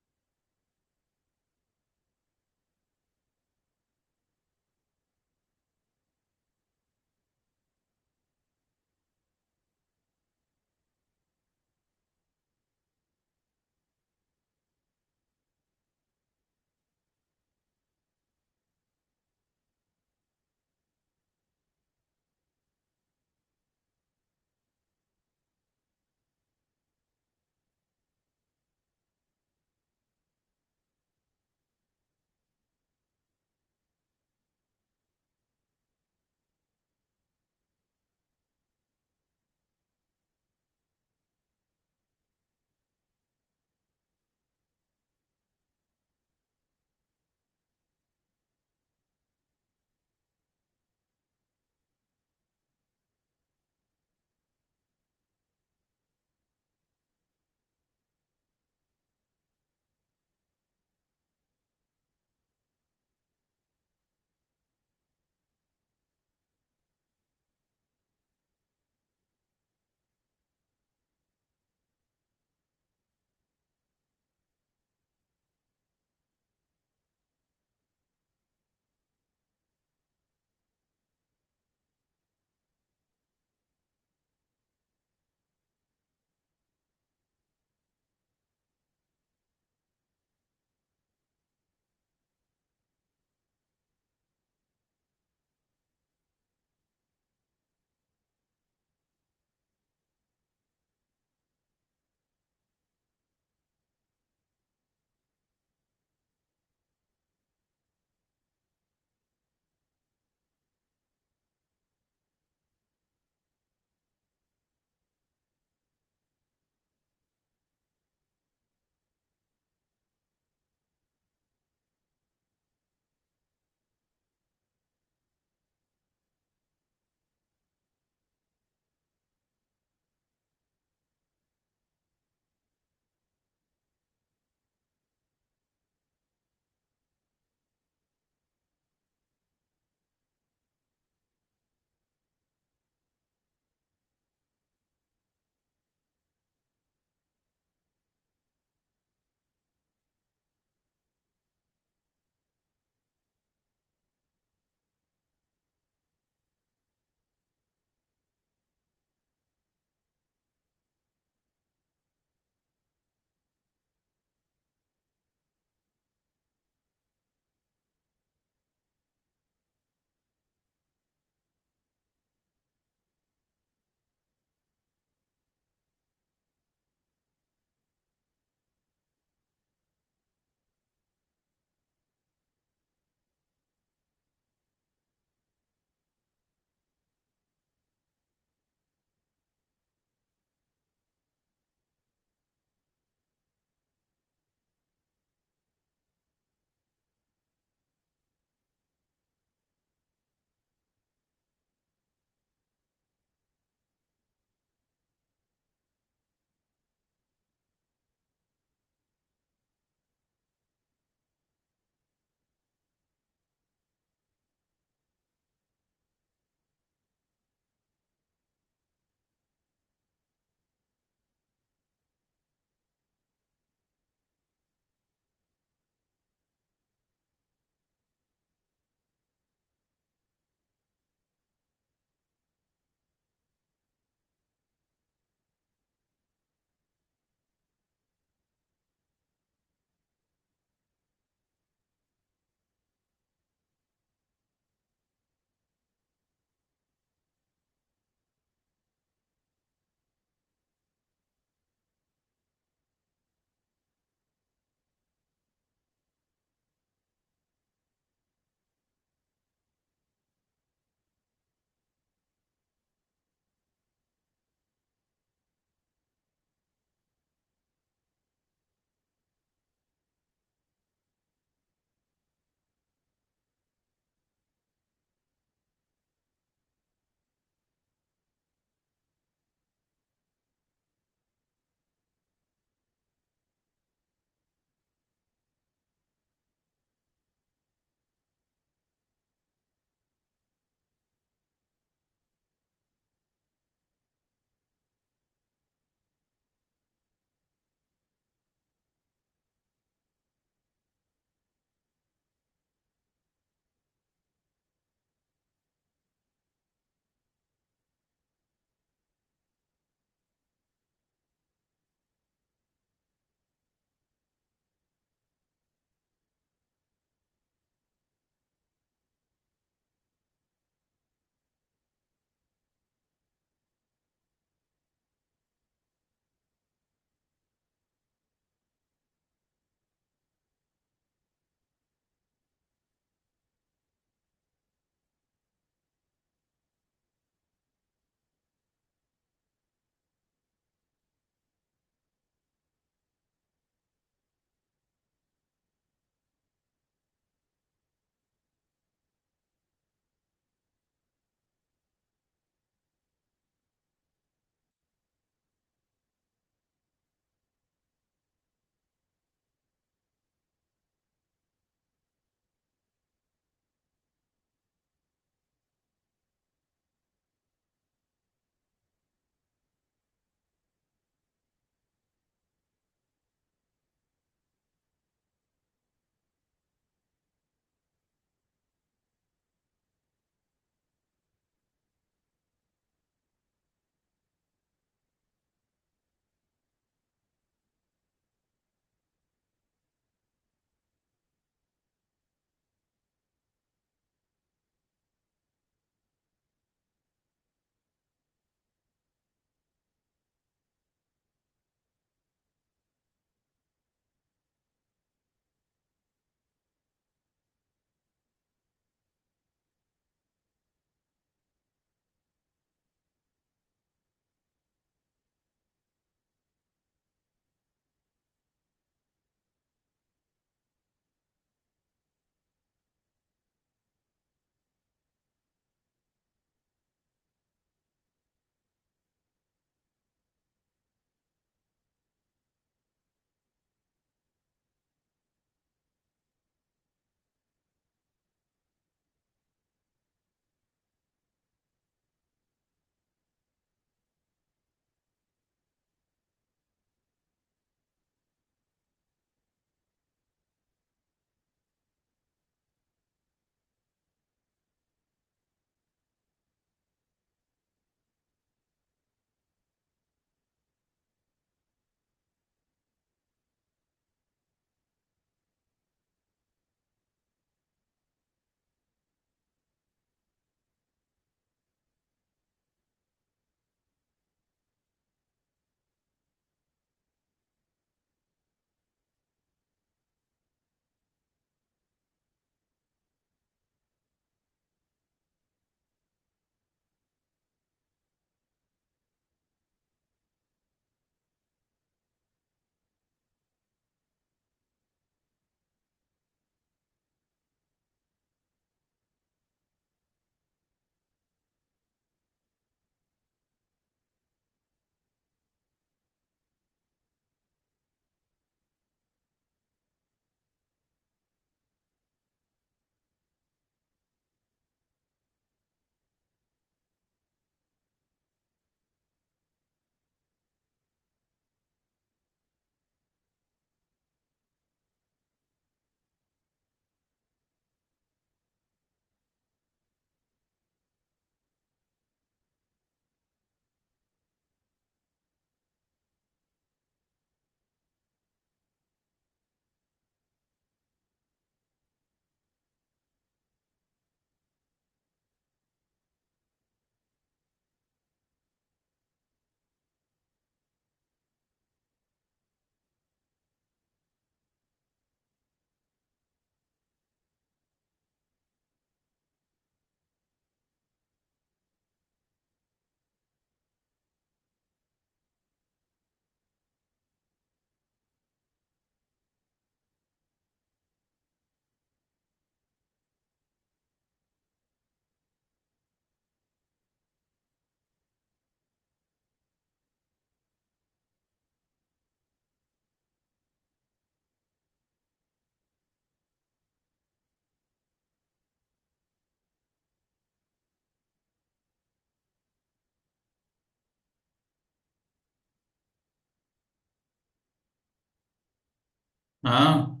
हाँ।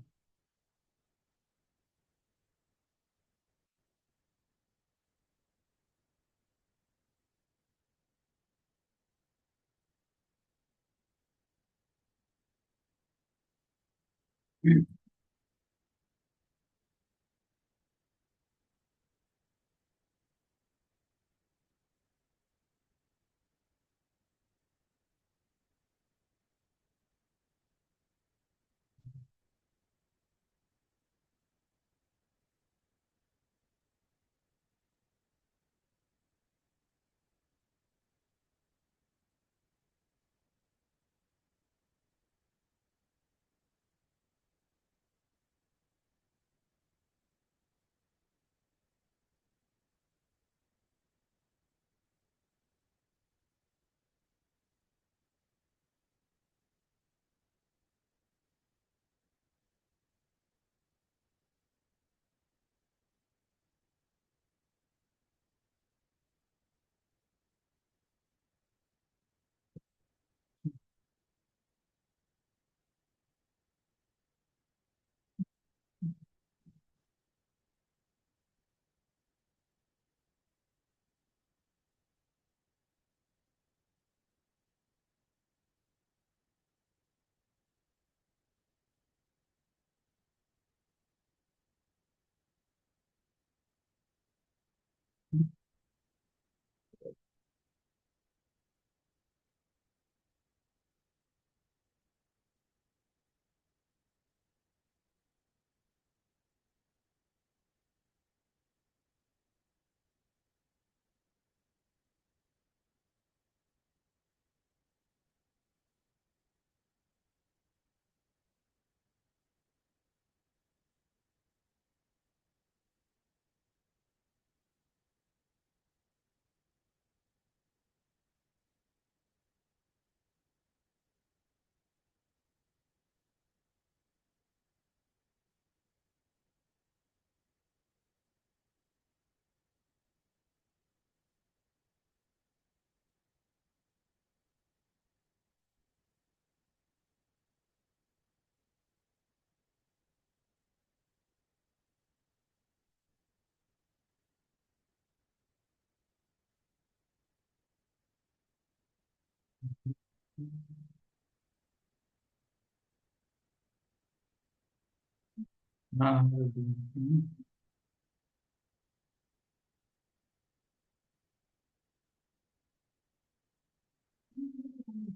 हाँ।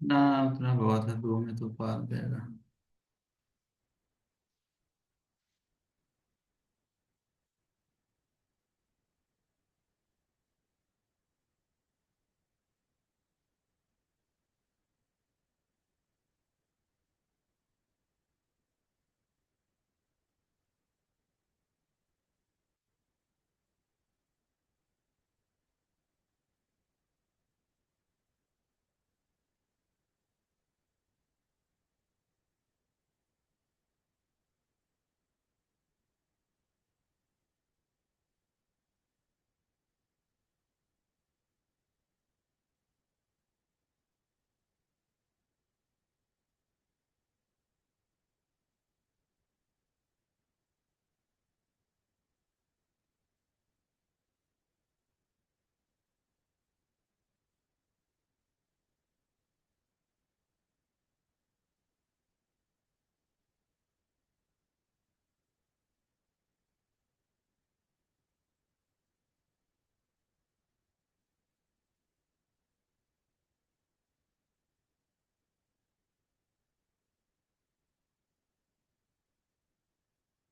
ना, उतना बहुत है, 2 में तो पार जाएगा।